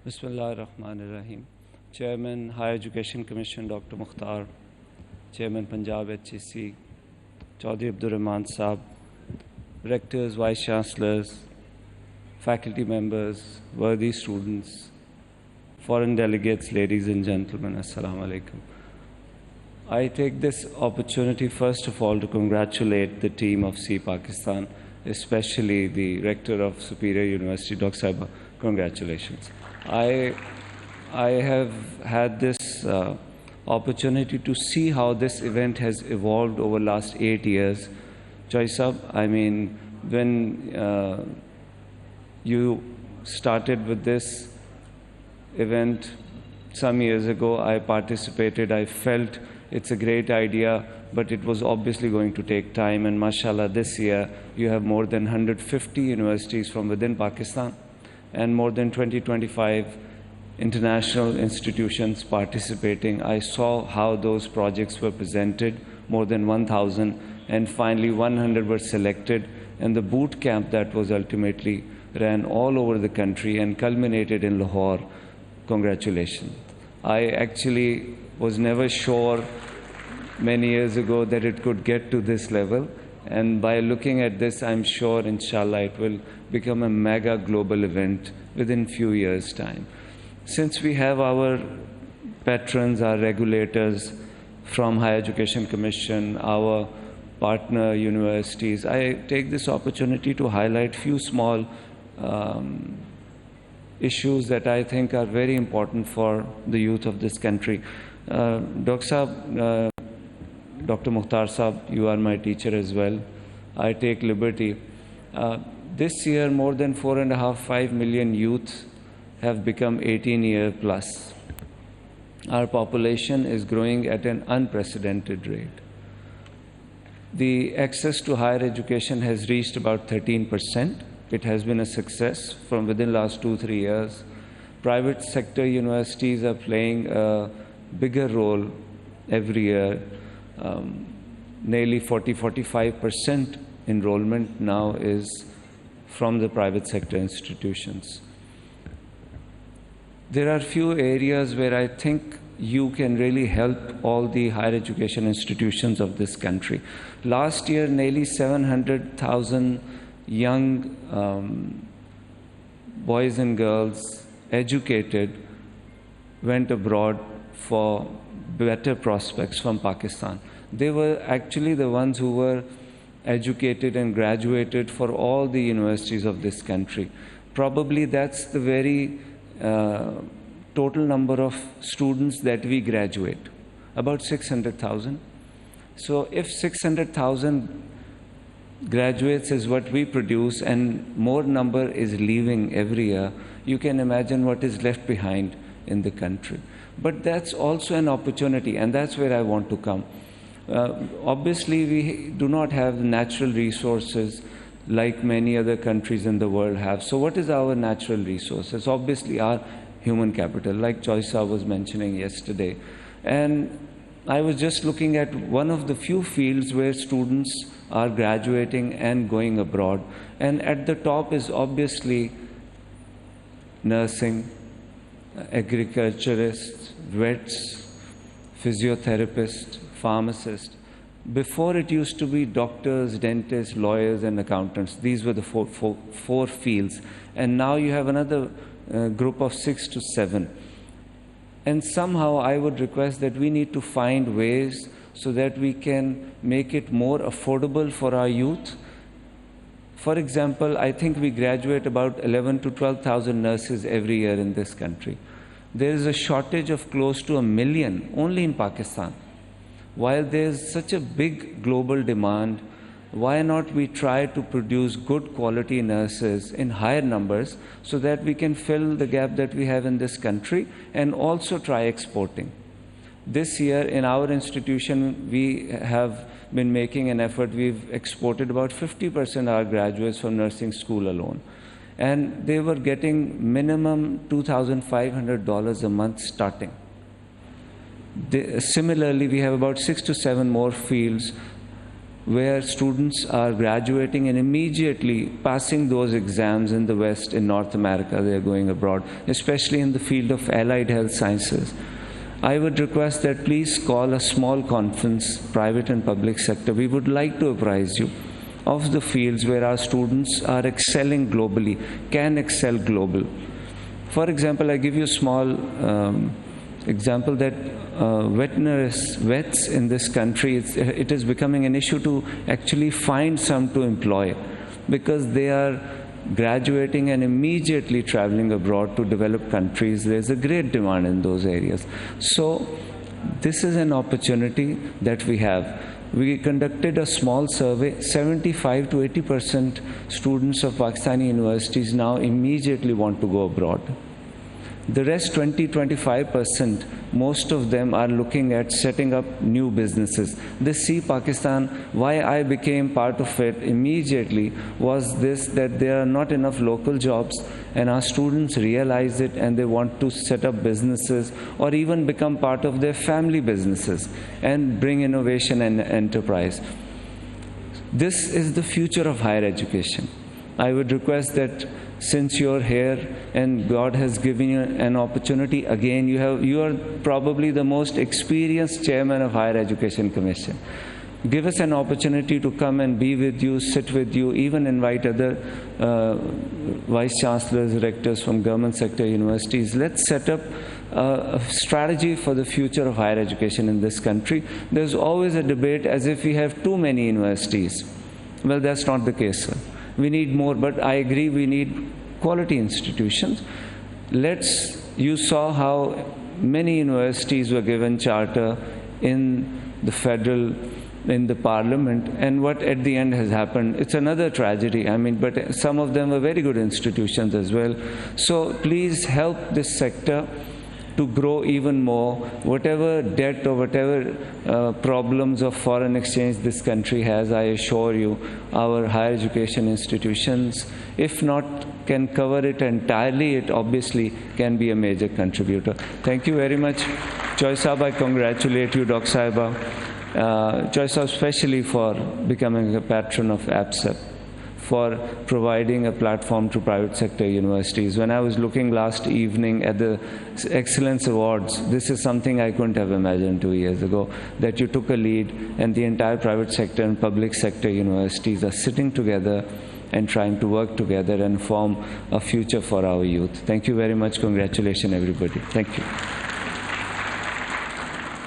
Bismillah ar-Rahman ar-Rahim. Chairman, Higher Education Commission, Dr. Mukhtar, Chairman, Punjab HEC, Chaudhry Abdur Rahman Saab, Rectors, Vice Chancellors, faculty members, worthy students, foreign delegates, ladies and gentlemen, Assalamu alaikum. I take this opportunity first of all to congratulate the team of C Pakistan, especially the Rector of Superior University, Dr. Sahib. Congratulations. I have had this opportunity to see how this event has evolved over the last 8 years. Choi Sahib, I mean, when you started with this event some years ago, I participated. I felt it's a great idea, but it was obviously going to take time. And mashallah, this year you have more than 150 universities from within Pakistan and more than 20-25 international institutions participating. I saw how those projects were presented, more than 1,000, and finally 100 were selected. And the boot camp that was ultimately ran all over the country and culminated in Lahore. Congratulations. I actually was never sure many years ago that it could get to this level. And by looking at this, I'm sure, inshallah, it will become a mega global event within few years' time. Since we have our patrons, our regulators from Higher Education Commission, our partner universities, I take this opportunity to highlight few small issues that I think are very important for the youth of this country. Dr. Mukhtar Saab, you are my teacher as well. I take liberty. This year, more than 4.5–5 million youth have become 18-year plus. Our population is growing at an unprecedented rate. The access to higher education has reached about 13%. It has been a success from within the last 2–3 years. Private sector universities are playing a bigger role every year. Nearly 40–45% enrollment now is from the private sector institutions. There are few areas where I think you can really help all the higher education institutions of this country. Last year, nearly 700,000 young boys and girls educated went abroad for better prospects from Pakistan. They were actually the ones who were educated and graduated for all the universities of this country. Probably that's the very total number of students that we graduate, about 600,000. So if 600,000 graduates is what we produce and more number is leaving every year, you can imagine what is left behind in the country. But that's also an opportunity, and that's where I want to come. Obviously, we do not have natural resources like many other countries in the world have. So what is our natural resources? Obviously, our human capital, like Choisa was mentioning yesterday. And I was just looking at one of the few fields where students are graduating and going abroad. And at the top is obviously nursing, agriculturists, vets, physiotherapists, pharmacists. Before it used to be doctors, dentists, lawyers, and accountants. These were the four fields. And now you have another group of 6 to 7. And somehow I would request that we need to find ways so that we can make it more affordable for our youth. For example, I think we graduate about 11,000 to 12,000 nurses every year in this country. There is a shortage of close to 1 million only in Pakistan. While there is such a big global demand, why not we try to produce good quality nurses in higher numbers so that we can fill the gap that we have in this country and also try exporting. This year in our institution, we have been making an effort. We've exported about 50% of our graduates from nursing school alone. And they were getting minimum $2,500 a month starting. Similarly, we have about 6 to 7 more fields where students are graduating and immediately passing those exams in the West, in North America, they are going abroad, especially in the field of allied health sciences. I would request that please call a small conference, private and public sector. We would like to apprise you of the fields where our students are excelling globally, can excel global. For example, I give you a small example that vets in this country, it is becoming an issue to actually find some to employ, because they are graduating and immediately traveling abroad to developed countries. There's a great demand in those areas. So this is an opportunity that we have. We conducted a small survey. 75 to 80% students of Pakistani universities now immediately want to go abroad. The rest, 20-25%, most of them are looking at setting up new businesses. They see Pakistan. Why I became part of it immediately was this, that there are not enough local jobs, and our students realize it and they want to set up businesses or even become part of their family businesses and bring innovation and enterprise. This is the future of higher education. I would request that since you're here and God has given you an opportunity, again, you are probably the most experienced chairman of Higher Education Commission. Give us an opportunity to come and be with you, sit with you, even invite other vice chancellors, rectors from government sector universities. Let's set up a strategy for the future of higher education in this country. There's always a debate as if we have too many universities. Well, that's not the case, sir. We need more, but I agree we need quality institutions. You saw how many universities were given charter in the parliament, and what at the end has happened. It's another tragedy. I mean, but some of them are very good institutions as well. So please help this sector to grow even more. Whatever debt or whatever problems of foreign exchange this country has, I assure you, our higher education institutions, if not can cover it entirely, it obviously can be a major contributor. Thank you very much. Choi Saab, I congratulate you, Dr. Sahiba. Choi Saab, especially for becoming a patron of APSEP, for providing a platform to private sector universities. When I was looking last evening at the Excellence Awards, this is something I couldn't have imagined 2 years ago, that you took a lead and the entire private sector and public sector universities are sitting together and trying to work together and form a future for our youth. Thank you very much. Congratulations, everybody. Thank you.